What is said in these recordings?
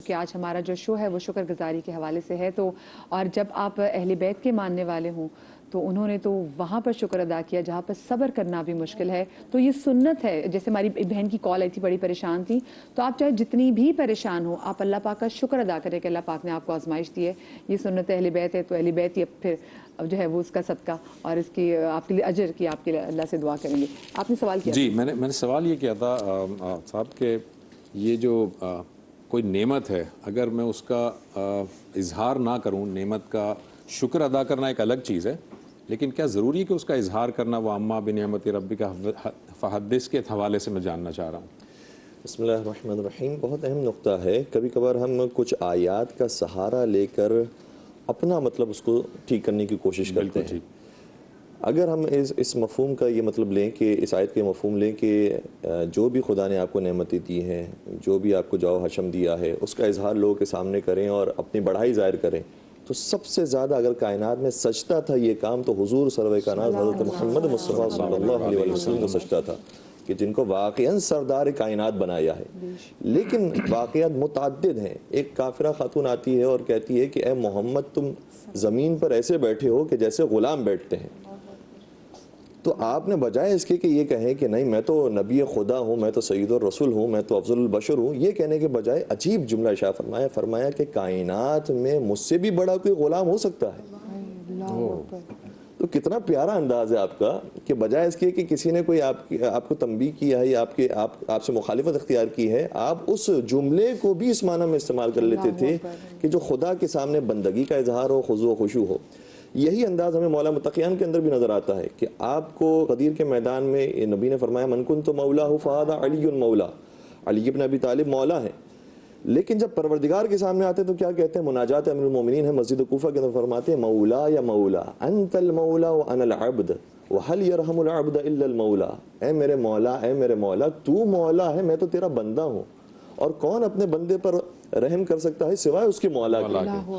کہ آج ہمارا جو شو ہے وہ شکر گزاری کے حوالے سے ہے. تو اور جب آپ اہل بیت کے ماننے والے ہوں تو انہوں نے تو وہاں پر شکر ادا کیا جہاں پر صبر کرنا بھی مشکل ہے. تو یہ سنت ہے. جیسے ہماری بہن کی کال آئی تھی, بڑی پریشان تھی, تو آپ چاہے جتنی بھی پریشان ہو آپ اللہ پاک کا شکر ادا کریں کہ اللہ پاک نے آپ کو آزمائش دی ہے. یہ سنت اہل بیت ہے. تو اہل بیت یہ پھر جو ہے وہ اس کا صدقہ اور اس کی آپ کے لیے اجر کی آپ کے لیے اللہ سے دعا کریں گے. آپ نے سوال کیا. جی, میں نے سوال یہ کیا تھا صاحب کہ یہ جو کوئی نعمت ہے اگر میں اس کا اظہار نہ کروں, نعمت کا شکر ادا کرنا ایک الگ چیز ہے, لیکن کیا ضروری ہے کہ اس کا اظہار کرنا؟ وہ اما بنعمت ربک فحدث کے حوالے سے میں جاننا چاہ رہا ہوں. بسم اللہ الرحمن الرحیم. بہت اہم نقطہ ہے. کبھی کبھار ہم کچھ آیات کا سہارا لے کر اپنا مطلب اس کو ٹھیک کرنے کی کوشش کرتے ہیں. اگر ہم اس مفہوم کا یہ مطلب لیں کہ اس آیت کے مفہوم لیں کہ جو بھی خدا نے آپ کو نعمتیں دی ہیں, جو بھی آپ کو جو حشم دیا ہے, اس کا اظہار لوگوں کے سامنے کریں اور اپنی بڑائی ظاہر کریں, تو سب سے زیادہ اگر کائنات میں سجدہ تھا یہ کام تو حضور سرور کائنات حضرت محمد مصطفیٰ صلی اللہ علیہ وسلم کو سجدہ تھا, کہ جن کو واقعاً سردار کائنات بنایا ہے. لیکن واقعات متعدد ہیں. ایک کافرہ خاتون آتی ہے اور کہتی ہے کہ اے محمد تم زمین پر ایسے بیٹھے ہو کہ جیسے غلام بیٹھتے ہیں. تو آپ نے بجائے اس کے کہ یہ کہیں کہ نہیں میں تو نبی خدا ہوں, میں تو سید الرسول ہوں, میں تو افضل البشر ہوں, یہ کہنے کے بجائے عجیب جملہ ارشاد فرمایا کہ کائنات میں مجھ سے بھی بڑا کوئی غلام ہو سکتا ہے. تو کتنا پیارا انداز ہے آپ کا کہ بجائے اس کے کہ کسی نے کوئی آپ کو تنبیہ کیا ہے یا آپ سے مخالفت اختیار کی ہے, آپ اس جملے کو بھی اس معنی میں استعمال کر لیتے تھے کہ جو خدا کے سامنے بندگی کا اظہار ہو, خضوع و خشوع ہو. یہی انداز ہمیں مولا متقیان کے اندر بھی نظر آتا ہے کہ آپ کو غدیر کے میدان میں نبی نے فرمایا من کنت مولاہ فہذا علی مولا, علی بن ابی طالب مولا ہے. لیکن جب پروردگار کے سامنے آتے تو کیا کہتے ہیں؟ مناجات امیر المومنین ہے مسجد کوفہ کے اندر فرماتے ہیں مولا یا مولا انت المولا وانا العبد وهل يرحم العبد الا المولا. اے میرے مولا, اے میرے مولا, تو مولا ہے, میں تو تیرا بندہ ہوں, اور کون اپنے بندے پر رحم کر سکتا ہے سوائے اس کے مولا کے.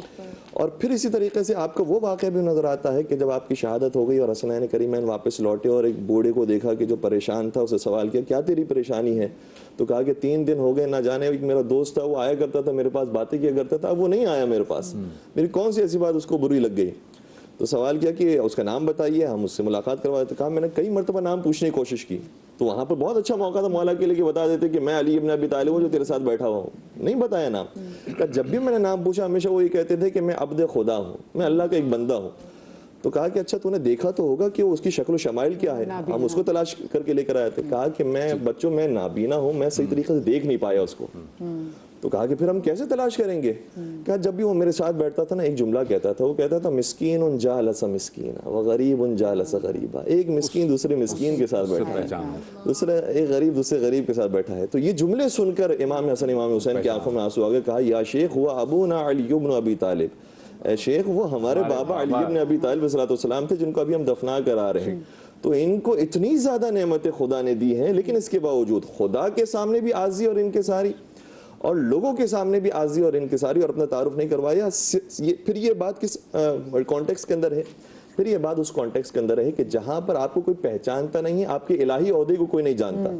اور پھر اسی طریقے سے آپ کو وہ واقعہ بھی نظر آتا ہے کہ جب آپ کی شہادت ہو گئی اور حسنین کریمین واپس لوٹے اور ایک بوڑھے کو دیکھا کہ جو پریشان تھا, اسے سوال کیا کیا تیری پریشانی ہے؟ تو کہا کہ 3 دن ہو گئے, نہ جانے ایک میرا دوست تھا وہ آیا کرتا تھا میرے پاس, باتیں کیا کرتا تھا, اب وہ نہیں آیا میرے پاس, میری کون سی ایسی بات اس کو بری لگ گئی؟ تو سوال کیا کہ اس کا نام بتائیے, ہم اس سے ملاقات کروا دیتے. کہا میں نے کئی مرتبہ نام پوچھنے کی کوشش کی, تو وہاں پر بہت اچھا موقع تھا مولا کے لیے کہ بتا دیتے کہ میں علی ابن ابی طالب ہوں جو تیرے ساتھ بیٹھا ہوا ہوں. نہیں بتایا نام. کہ جب بھی میں نے نام پوچھا ہمیشہ وہ یہ کہتے تھے کہ میں عبد خدا ہوں, میں اللہ کا ایک بندہ ہوں. تو کہا کہ اچھا تو نے دیکھا تو ہوگا کہ اس کی شکل و شمائل کیا ہے؟ ہم اس کو تلاش کر کے لے کر آئے تھے. کہا کہ میں بچوں میں نابینا ہوں, میں صحیح طریقے سے دیکھ نہیں پایا اس کو. تو کہا کہ پھر ہم کیسے تلاش کریں گے؟ کہا جب بھی وہ میرے ساتھ بیٹھتا تھا نا ایک جملہ کہتا تھا, وہ کہتا تھا مسکین جالس مسکینا وغریب جالس غریبا. ایک مسکین دوسرے مسکین کے ساتھ بیٹھا ہے, دوسرے ایک غریب دوسرے غریب کے ساتھ بیٹھا ہے. تو یہ جملے سن کر امام حسن امام حسین کی آنکھوں میں آنسو آ گئے. کہا یا شیخ ہوا ابونا علی بن ابی طالب, اے شیخ وہ ہمارے بابا علی بن ابی طالب علیہ السلام تھے جن کو ابھی ہم دفنا کر آ رہے ہیں. تو ان کو اتنی زیادہ نعمتیں خدا نے دی ہیں, لیکن اس کے باوجود خدا کے سامنے بھی عاجزی اور انکساری اور لوگوں کے سامنے بھی عاجزی اور انکساری اور اپنا تعارف نہیں کروایا. پھر یہ بات کس کانٹیکس کے اندر ہے؟ پھر یہ بات اس کانٹیکس کے اندر ہے کہ جہاں پر آپ کو کوئی پہچانتا نہیں, آپ کے الہی عہدے کو کوئی نہیں جانتا,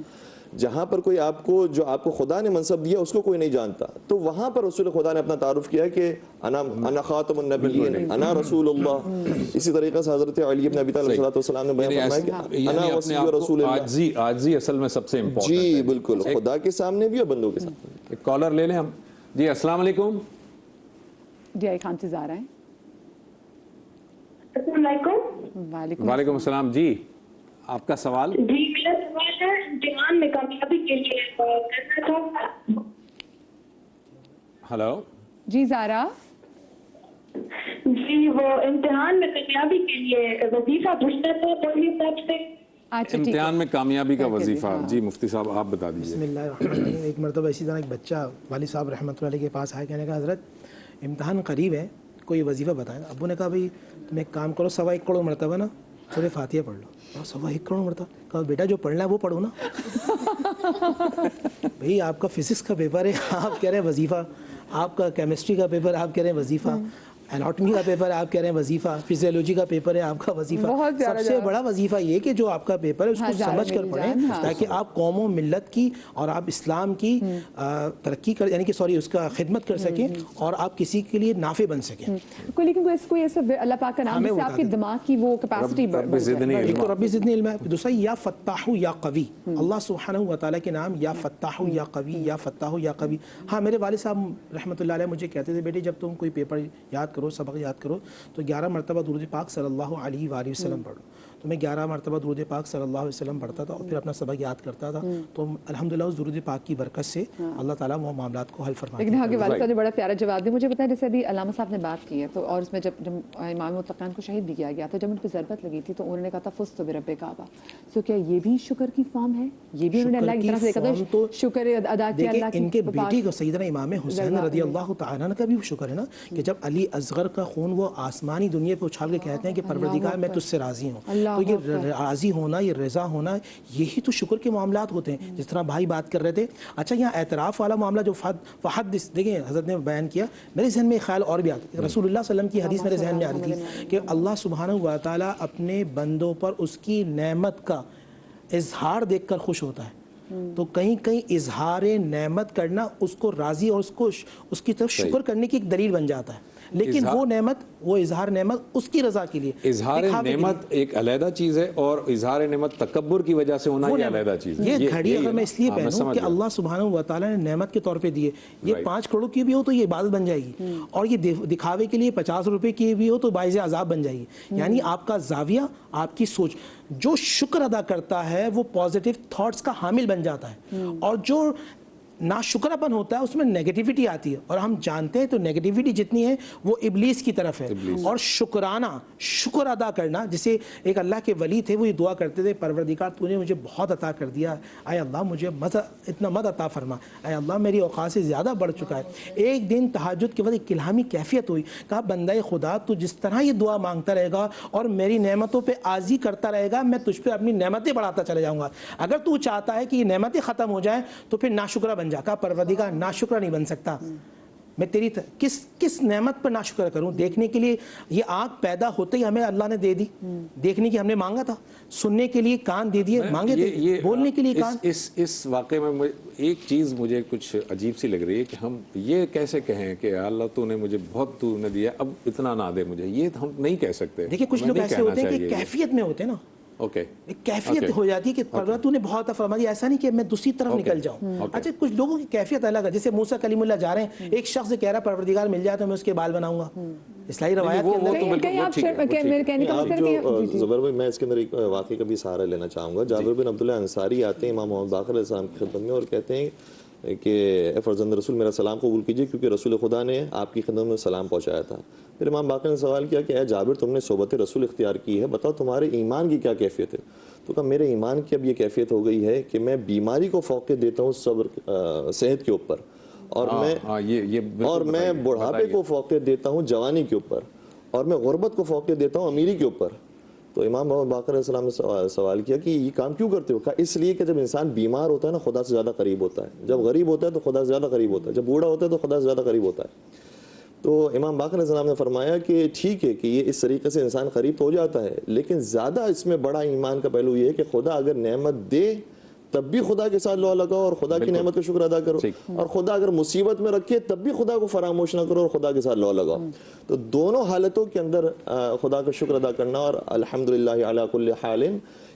جہاں پر کوئی آپ کو جو آپ کو خدا نے منصب دیا اس کو کوئی نہیں جانتا, تو وہاں پر رسول خدا نے اپنا تعارف کیا کہ انا خاتم النبیین, انا رسول اللہ. اسی طریقے سے حضرت علی بن ابی طالب علیہ السلام نے بیان فرمایا کہ انا وصی رسول اللہ. عاجزی اصل میں سب سے امپورٹنٹ ہے. جی بالکل, خدا کے سامنے بھی اور بندوں کے سامنے. ایک کالر لے لیں ہم. جی السلام علیکم. جی آئی خان سے زارا ہیں. السلام علیکم. وعلیکم السلام. جی آپ کا سوال. جی میرا سوال ہے امتحان میں کامیابی کے لیے کرنا تھا. ہلو جی زارا. جی وہ امتحان میں کامیابی کے لیے وظیفہ پوچھنا تھا پڑھنے صاحب سے. امتحان میں کامیابی کا وظیفہ. جی مفتی صاحب آپ بتا دیجیے. بسم اللہ الرحمن الرحیم. ایک مرتبہ اسی طرح ایک بچہ والد صاحب رحمۃ اللہ علیہ کے پاس آیا, کہنے کا حضرت امتحان قریب ہے, کوئی وظیفہ بتائیں. ابو نے کہا بھائی تم ایک کام کرو, 1.25 کروڑ مرتبہ نا سورہ فاتحہ پڑھ لو. 1.25 کروڑ مرتبہ. کہا بیٹا جو پڑھنا ہے وہ پڑھو نا. بھئی آپ کا فزکس کا پیپر ہے, آپ کہہ رہے ہیں وظیفہ, آپ کا کیمسٹری کا پیپر, آپ کہہ رہے ہیں وظیفہ. اناٹمی کا پیپر ہے آپ کہہ رہے ہیں وظیفہ, فزیولوجی کا پیپر ہے آپ کا وظیفہ, بہت پیارا سب سے جواب. بڑا وظیفہ یہ کہ جو آپ کا پیپر ہے اس کو جا رہے سمجھ کر میری پڑھیں جان, تاکہ آپ قوم و ملت کی اور آپ اسلام کی ترقی کر, یعنی کہ سوری اس کا خدمت کر سکیں اور آپ کسی کے لیے نافع بن سکیں. لیکن کوئی ایسا اللہ پاک کا نام جس سے آپ کے دماغ کی وہ کیپیسٹی رب زدنی ایک علما. تو ربی زدنی علم ہے, دوسرا یا فتاح یا قوی, اللہ سبحانہ و تعالیٰ کے نام یا فتاح یا قوی, یا فتاح یا قوی. ہاں میرے والد صاحب رحمۃ اللہ علیہ مجھے کہتے تھے بیٹے جب تم کوئی پیپر یاد کرو, سبق یاد کرو, تو 11 مرتبہ درود پاک صلی اللہ علیہ وآلہ وسلم پڑھو. تو میں 11 مرتبہ درود پاک صلی اللہ علیہ وسلم پڑھتا تھا اور پھر اپنا سبق یاد کرتا تھا. تو الحمدللہ اس درود پاک کی برکت سے اللہ تعالیٰ وہ معاملات کو حل فرماتے ہیں. لیکن آگے والد صاحب نے بڑا پیارا جواب دیا. مجھے پتا ہے جیسے ابھی علامہ صاحب نے بات کی ہے تو, اور اس میں جب امام مطلقین کو شہید بھی کیا گیا تو جب ان پہ ضربت لگی تھی تو انہوں نے کہا تھا فزت برب کعبہ. سو کیا یہ بھی شکر کی فارم ہے؟ یہ بھی انہوں نے اللہ کی طرف سے دیکھا تھا شکر ادا کیا اللہ کی. ان کے بیٹی کو سیدنا امام حسین رضی اللہ تعالیٰ عنہ کا بھی شکر ہے نا کہ جب علی اصغر کا خون وہ آسمانی دنیا پہ اچھال کے کہتے ہیں کہ پروردگار میں تجھ سے راضی ہوں, تو یہ راضی ہونا, یہ رضا ہونا, یہی تو شکر کے معاملات ہوتے ہیں. جس طرح بھائی بات کر رہے تھے, اچھا یہاں اعتراف والا معاملہ جو فحدث دیکھیں حضرت نے بیان کیا, میرے ذہن میں ایک خیال اور بھی آتا ہے. رسول اللہ صلی اللہ علیہ وسلم کی حدیث میرے ذہن میں آ رہی تھی کہ اللہ سبحانہ و تعالیٰ اپنے بندوں پر اس کی نعمت کا اظہار دیکھ کر خوش ہوتا ہے. تو کہیں کہیں اظہار نعمت کرنا اس کو راضی اور اس کی طرف شکر کرنے کی ایک دلیل بن جاتا ہے. لیکن وہ نعمت, وہ اظہار نعمت اس کی رضا کے لیے, اظہار نعمت ایک علیحدہ چیز ہے اور اظہار نعمت تکبر کی وجہ سے ہونا یہ علیحدہ چیز ہے. یہ گھڑی اگر میں اس لیے پہنوں کہ اللہ سبحانہ و تعالیٰ نے نعمت کے طور پہ دیے, یہ 5 کروڑ کی بھی ہو تو یہ عبادت بن جائے گی, اور یہ دکھاوے کے لیے 50 روپے کی بھی ہو تو باعث عذاب بن جائے گی. یعنی آپ کا زاویہ, آپ کی سوچ, جو شکر ادا کرتا ہے وہ پازیٹیو تھاٹس کا حامل بن جاتا ہے, اور جو ناشکراپن ہوتا ہے اس میں نیگیٹیوٹی آتی ہے, اور ہم جانتے ہیں تو نیگیٹیوٹی جتنی ہے وہ ابلیس کی طرف ہے. اور شکرانہ, شکر ادا کرنا, جسے ایک اللہ کے ولی تھے وہ یہ دعا کرتے تھے, پروردگار تو نے مجھے بہت عطا کر دیا, اے اللہ مجھے اتنا مت عطا فرما, اے اللہ میری اوقات سے زیادہ بڑھ چکا ہے. ایک دن تہجد کے وقت ایک الہامی کیفیت ہوئی, کہا بندہ خدا تو جس طرح یہ دعا مانگتا رہے گا اور میری نعمتوں پہ عاجزی کرتا رہے گا, میں تجھ پہ اپنی نعمتیں بڑھاتا چلا جاؤں گا. اگر تو چاہتا ہے کہ یہ نعمتیں ختم ہو جائیں تو پھر ناشکرا بن جا. کہا پروردگار ناشکرا نہیں بن سکتا, میں تیری کس نعمت پر ناشکر کروں. دیکھنے کے لیے یہ آنکھ پیدا ہوتے ہی ہمیں اللہ نے دے دی, دیکھنے کی ہم نے مانگا تھا, سننے کے لیے کان دے دیے, مانگے تھے, بولنے کے لیے کان. اس واقعے میں ایک چیز مجھے کچھ عجیب سی لگ رہی ہے کہ ہم یہ کیسے کہیں کہ اللہ تو نے مجھے بہت تو نے دیا, اب اتنا نہ دے مجھے, یہ ہم نہیں کہہ سکتے. دیکھیں کچھ لوگ ایسے ہوتے ہیں کہ کیفیت میں ہوتے ہیں نا, ایک کیفیت ہو جاتی ہے کہ پروردگار تو نے بہت فرما دیا, ایسا نہیں کہ میں دوسری طرف نکل جاؤں. اچھا کچھ لوگوں کی کیفیت الگ ہے, جیسے موسیٰ کلیم اللہ جا رہے ہیں, ایک شخص سے کہہ رہا پروردگار مل جائے تو میں اس کے بال بناؤں گا. اسلامی روایات کے اندر زبر بھائی میں اس کے اندر ایک واقعے کا بھی سہارا لینا چاہوں گا. جابر بن عبداللہ انصاری آتے ہیں امام محمد باقر علیہ السلام کی خدمت میں اور کہتے ہیں کہ اے فرزند رسول میرا سلام قبول کیجئے کیونکہ رسول خدا نے آپ کی خدمت میں سلام پہنچایا تھا. پھر امام باقر نے سوال کیا کہ اے جابر تم نے صحبت رسول اختیار کی ہے, بتاؤ تمہارے ایمان کی کیا کیفیت ہے. تو کہا میرے ایمان کی اب یہ کیفیت ہو گئی ہے کہ میں بیماری کو فوقیت دیتا ہوں صبر صحت کے اوپر, اور میں بڑھاپے کو فوقیت دیتا ہوں جوانی کے اوپر, اور میں غربت کو فوقیت دیتا ہوں امیری کے اوپر. تو امام محمد باقر علیہ السلام نے سوال کیا کہ یہ کام کیوں کرتے ہو. کہا اس لیے کہ جب انسان بیمار ہوتا ہے نا خدا سے زیادہ قریب ہوتا ہے, جب غریب ہوتا ہے تو خدا سے زیادہ قریب ہوتا ہے, جب بوڑھا ہوتا ہے تو خدا سے زیادہ قریب ہوتا ہے. تو امام باقر علیہ السلام نے فرمایا کہ ٹھیک ہے کہ یہ اس طریقے سے انسان قریب تو ہو جاتا ہے, لیکن زیادہ اس میں بڑا ایمان کا پہلو یہ ہے کہ خدا اگر نعمت دے تب بھی خدا کے ساتھ لو لگاؤ اور خدا کی نعمت کا شکر ادا کرو, اور خدا اگر مصیبت میں رکھے تب بھی خدا کو فراموش نہ کرو اور خدا کے ساتھ لو لگاؤ. تو دونوں حالتوں کے اندر خدا کا شکر ادا کرنا اور الحمدللہ علی کل حال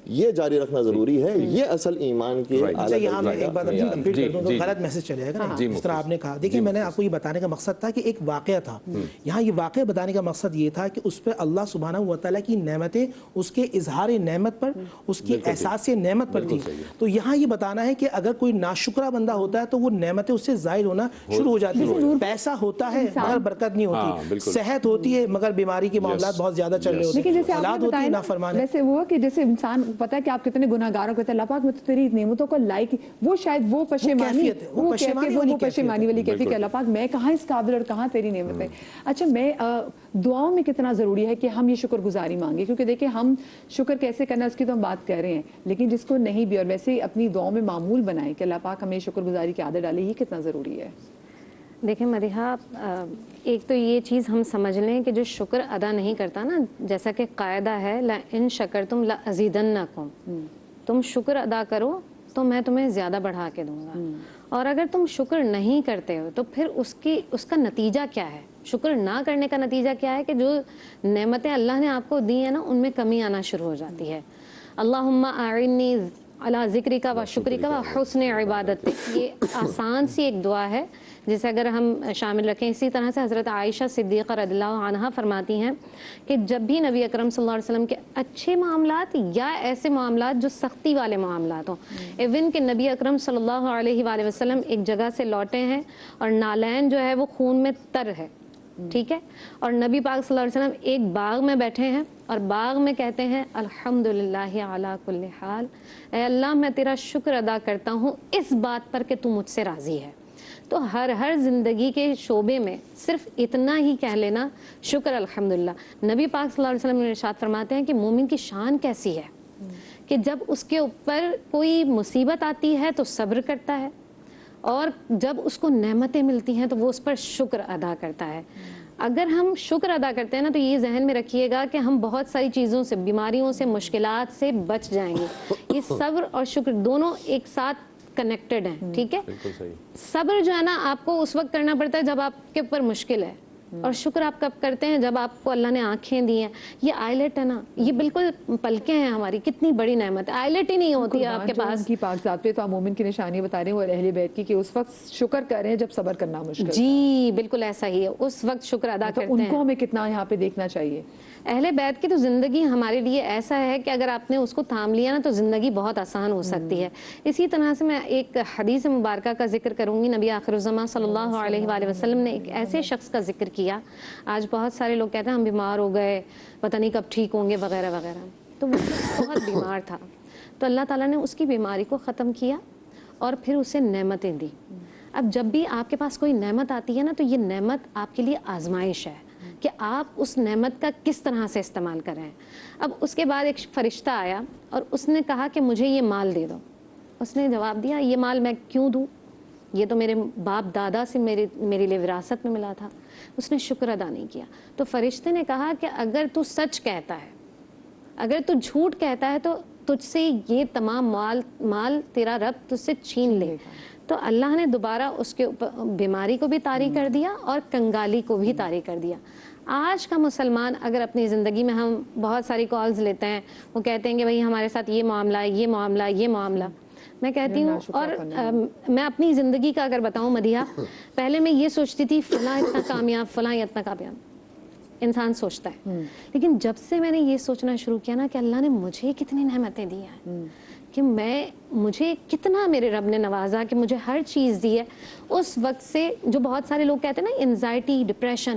یہ جاری رکھنا ضروری ہے. یہ اصل ایمان کی یہاں میں ایک بات کمپلیٹ کر دوں تو غلط میسج چلے گا نا, جس طرح آپ نے کہا. دیکھیں میں نے آپ کو یہ بتانے کا مقصد تھا کہ ایک واقعہ تھا, یہاں یہ واقعہ بتانے کا مقصد یہ تھا کہ اس پہ اللہ سبحانہ و تعالیٰ کی نعمتیں اس کے اظہار نعمت پر, اس کی احساس نعمت پر تھی. تو یہاں یہ بتانا ہے کہ اگر کوئی ناشکرہ بندہ ہوتا ہے تو وہ نعمتیں اس سے ظاہر ہونا شروع ہو جاتی ہیں. پیسہ ہوتا ہے مگر برکت نہیں ہوتی, صحت ہوتی ہے مگر بیماری کے معاملات بہت زیادہ چل رہے ہوتے ہیں, اولاد ہوتی ہے نافرمان. ویسے وہ کہ جیسے انسان پتہ ہے کہ آپ کتنے گناہگاروں کہتے ہیں اللہ پاک میں تو تیری نعمتوں کو لائک, وہ شاید وہ پشیمانی والی کہتی کہ اللہ پاک میں کہاں اس قابل اور کہاں تیری نعمت ہے. اچھا میں دعاؤں میں کتنا ضروری ہے کہ ہم یہ شکر گزاری مانگیں, کیونکہ دیکھیں ہم شکر کیسے کرنا اس کی تو ہم بات کر رہے ہیں, لیکن جس کو نہیں بھی اور ویسے اپنی دعاؤں میں معمول بنائیں کہ اللہ پاک ہمیں شکر گزاری کی عادت ڈالے, یہ کتنا ضروری ہے. دیکھیں مدیحہ، ایک تو یہ چیز ہم سمجھ لیں کہ جو شکر ادا نہیں کرتا نا، جیسا کہ قاعدہ ہے لَإِن شَكَرْتُمْ لَأَزِيدَنَّكُمْ، تم شکر ادا کرو تو میں تمہیں زیادہ بڑھا کے دوں گا، اور اگر تم شکر نہیں کرتے ہو تو پھر اس کا نتیجہ کیا ہے؟ شکر نہ کرنے کا نتیجہ کیا ہے کہ جو نعمتیں اللہ نے آپ کو دی ہیں نا ان میں کمی آنا شروع ہو جاتی ہے۔ اللہم اعنی علی ذکرک و شکرک و حسن عبادتک، یہ آسان سی ایک دعا ہے جسے اگر ہم شامل رکھیں۔ اسی طرح سے حضرت عائشہ صدیقہ رضی اللہ عنہا فرماتی ہیں کہ جب بھی نبی اکرم صلی اللہ علیہ وسلم کے اچھے معاملات یا ایسے معاملات جو سختی والے معاملات ہوں، ایون کہ نبی اکرم صلی اللہ علیہ وآلہ وسلم ایک جگہ سے لوٹے ہیں اور نالین جو ہے وہ خون میں تر ہے، ٹھیک ہے، اور نبی پاک صلی اللہ علیہ وسلم ایک باغ میں بیٹھے ہیں اور باغ میں کہتے ہیں الحمدللہ علی کل حال، اے اللہ میں تیرا شکر ادا کرتا ہوں اس بات پر کہ تو مجھ سے راضی ہے۔ تو ہر زندگی کے شعبے میں صرف اتنا ہی کہہ لینا شکر الحمدللہ۔ نبی پاک صلی اللہ علیہ وسلم نے ارشاد فرماتے ہیں کہ مومن کی شان کیسی ہے کہ جب اس کے اوپر کوئی مصیبت آتی ہے تو صبر کرتا ہے، اور جب اس کو نعمتیں ملتی ہیں تو وہ اس پر شکر ادا کرتا ہے۔ اگر ہم شکر ادا کرتے ہیں نا تو یہ ذہن میں رکھیے گا کہ ہم بہت ساری چیزوں سے، بیماریوں سے، مشکلات سے بچ جائیں گے۔ یہ صبر اور شکر دونوں ایک ساتھ کنیکٹڈ ہیں، ٹھیک ہے۔ صبر جو ہے نا آپ کو اس وقت کرنا پڑتا ہے جب آپ کے اوپر مشکل ہے، اور شکر آپ کب کرتے ہیں جب آپ کو اللہ نے آنکھیں دی ہیں۔ یہ آئیلٹ ہے نا، یہ بالکل پلکیں ہیں ہماری، کتنی بڑی نعمت ہے، آئیلٹ ہی نہیں ہوتی ہے آپ کے پاس۔ ان کی پاک ذات پہ تو آپ مومن کی نشانی بتا رہے ہیں اور اہل بیت کی کہ اس وقت شکر کر رہے ہیں جب صبر کرنا مشکل ہے۔ جی بالکل ایسا ہی ہے، اس وقت شکر ادا کرتے ہیں۔ ان کو ہمیں کتنا یہاں پہ دیکھنا چاہیے۔ اہل بیت کی تو زندگی ہمارے لیے ایسا ہے کہ اگر آپ نے اس کو تھام لیا نا تو زندگی بہت آسان ہو سکتی ہے۔ اسی طرح سے میں ایک حدیث مبارکہ کا ذکر کروں گی۔ نبی آخر الزمان صلی اللہ علیہ وآلہ وسلم نے ایک ایسے شخص کا ذکر کیا، آج بہت سارے لوگ کہتے ہیں ہم بیمار ہو گئے، پتہ نہیں کب ٹھیک ہوں گے وغیرہ وغیرہ، تو وہ بہت بیمار تھا، تو اللہ تعالیٰ نے اس کی بیماری کو ختم کیا اور پھر اسے نعمتیں دی۔ اب جب بھی آپ کے پاس کوئی نعمت آتی ہے نا تو یہ نعمت آپ کے لیے آزمائش ہے کہ آپ اس نعمت کا کس طرح سے استعمال کریں۔ اب اس کے بعد ایک فرشتہ آیا اور اس نے کہا کہ مجھے یہ مال دے دو۔ اس نے جواب دیا یہ مال میں کیوں دوں، یہ تو میرے باپ دادا سے میرے لیے وراثت میں ملا تھا۔ اس نے شکر ادا نہیں کیا۔ تو فرشتے نے کہا کہ اگر تو سچ کہتا ہے، اگر تو جھوٹ کہتا ہے تو تجھ سے یہ تمام مال تیرا رب تجھ سے چھین لے۔ تو اللہ نے دوبارہ اس کے اوپر بیماری کو بھی طاری کر دیا اور کنگالی کو بھی طاری کر دیا۔ آج کا مسلمان اگر اپنی زندگی میں، ہم بہت ساری کالز لیتے ہیں، وہ کہتے ہیں کہ بھئی ہمارے ساتھ یہ معاملہ ہے، یہ معاملہ ہے، یہ معاملہ، میں کہتی ہوں، اور میں اپنی زندگی کا اگر بتاؤں مدیحہ، پہلے میں یہ سوچتی تھی فلاں اتنا کامیاب، فلاں اتنا کامیاب، انسان سوچتا ہے، لیکن جب سے میں نے یہ سوچنا شروع کیا نا کہ اللہ نے مجھے کتنی نعمتیں دی ہیں، کہ مجھے کتنا میرے رب نے نوازا کہ مجھے ہر چیز دی ہے، اس وقت سے جو بہت سارے لوگ کہتے ہیں نا انزائٹی، ڈپریشن،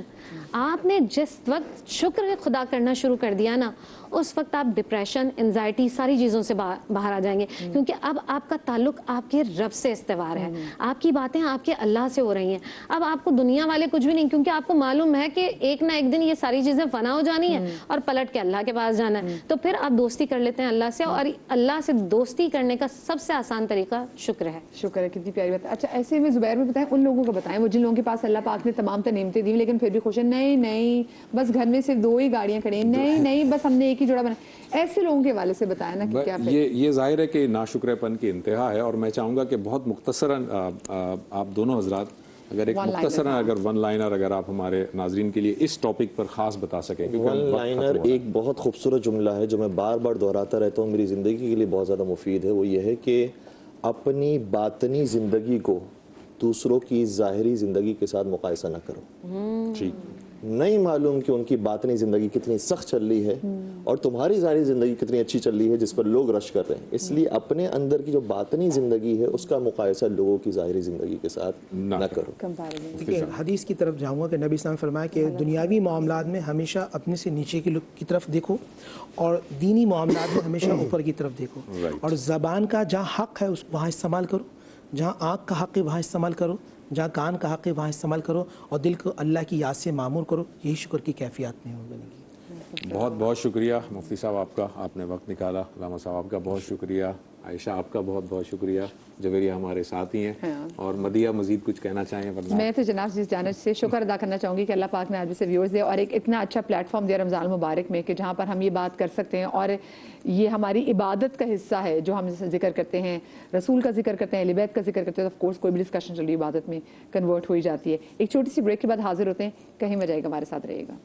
آپ نے جس وقت شکر خدا کرنا شروع کر دیا نا اس وقت آپ ڈپریشن، انزائٹی، ساری چیزوں سے باہر آ جائیں گے، کیونکہ اب آپ کا تعلق آپ کے رب سے استوار ہے، آپ کی باتیں آپ کے اللہ سے ہو رہی ہیں۔ اب آپ کو دنیا والے کچھ بھی نہیں، کیونکہ آپ کو معلوم ہے کہ ایک نہ ایک دن یہ ساری چیزیں فنا ہو جانی ہیں اور پلٹ کے اللہ کے پاس جانا ہے، تو پھر آپ دوستی کر لیتے ہیں اللہ سے، اور اللہ سے دوستی کرنے کا سب سے آسان طریقہ شکر ہے۔ شکر ہے، کتنی پیاری بات ہے۔ اچھا ایسے میں زبیر میں بتائیں، ان لوگوں کو بتائیں وہ جن لوگوں کے پاس اللہ پاک نے تمام نعمتیں دی لیکن پھر بھی خوش ہیں، نہیں بس گھر میں صرف 2 ہی گاڑیاں کھڑی ہیں، نہیں بس ہم نے ایک ہی جوڑا بنا، ایسے لوگوں کے حوالے سے بتائیں نا کہ کیا یہ ظاہر ہے کہ ناشکر پن کی انتہا ہے، اور میں چاہوں گا کہ بہت مختصراً آپ دونوں حضرات اگر ایک مختصراً اگر ون لائنر اگر آپ ہمارے ناظرین کے لیے اس ٹاپک پر خاص بتا سکیں۔ ون لائنر ایک بہت خوبصورت جملہ ہے جو میں بار بار دہراتا رہتا ہوں، میری زندگی کے لیے بہت زیادہ مفید ہے، وہ یہ ہے کہ اپنی باطنی زندگی کو دوسروں کی ظاہری زندگی کے ساتھ مقایسہ نہ کرو۔ نہیں معلوم کہ ان کی باطنی زندگی کتنی سخت چل رہی ہے اور تمہاری ظاہری زندگی کتنی اچھی چل رہی ہے جس پر لوگ رش کر رہے ہیں، اس لیے اپنے اندر کی جو باطنی زندگی ہے اس کا مقایسہ لوگوں کی ظاہری زندگی کے ساتھ نہ کرو۔ حدیث کی طرف جاؤں گا کہ نبی اسلام نے فرمایا کہ دنیاوی معاملات میں ہمیشہ اپنے سے نیچے کی طرف دیکھو اور دینی معاملات میں ہمیشہ اوپر کی طرف دیکھو، اور زبان کا جہاں حق ہے وہاں استعمال کرو، جہاں آنکھ کا حق ہے وہاں استعمال کرو، جہاں کان کا حق ہے وہاں استعمال کرو، اور دل کو اللہ کی یاد سے معمور کرو، یہی شکر کی کیفیات میں بنے گی۔ بہت بہت شکریہ مفتی صاحب آپ کا، آپ نے وقت نکالا، علامہ صاحب آپ کا بہت شکریہ، عائشہ آپ کا بہت بہت شکریہ، جویریہ ہمارے ساتھ ہی ہیں، اور مدیہ مزید کچھ کہنا چاہیں ورنہ میں تو جناب جس جانب سے شکر ادا کرنا چاہوں گی کہ اللہ پاک نے آج سے ویورز دے اور ایک اتنا اچھا پلیٹ فارم دیا رمضان المبارک میں کہ جہاں پر ہم یہ بات کر سکتے ہیں، اور یہ ہماری عبادت کا حصہ ہے جو ہم ذکر کرتے ہیں، رسول کا ذکر کرتے ہیں، اہل بیت کا ذکر کرتے ہیں، تو آف کورس کوئی بھی ڈسکشن چل رہی عبادت میں کنورٹ ہو ہی جاتی ہے۔ ایک چھوٹی سی بریک کے بعد حاضر ہوتے ہیں، کہیں مت جائے گا، ہمارے ساتھ رہیے گا۔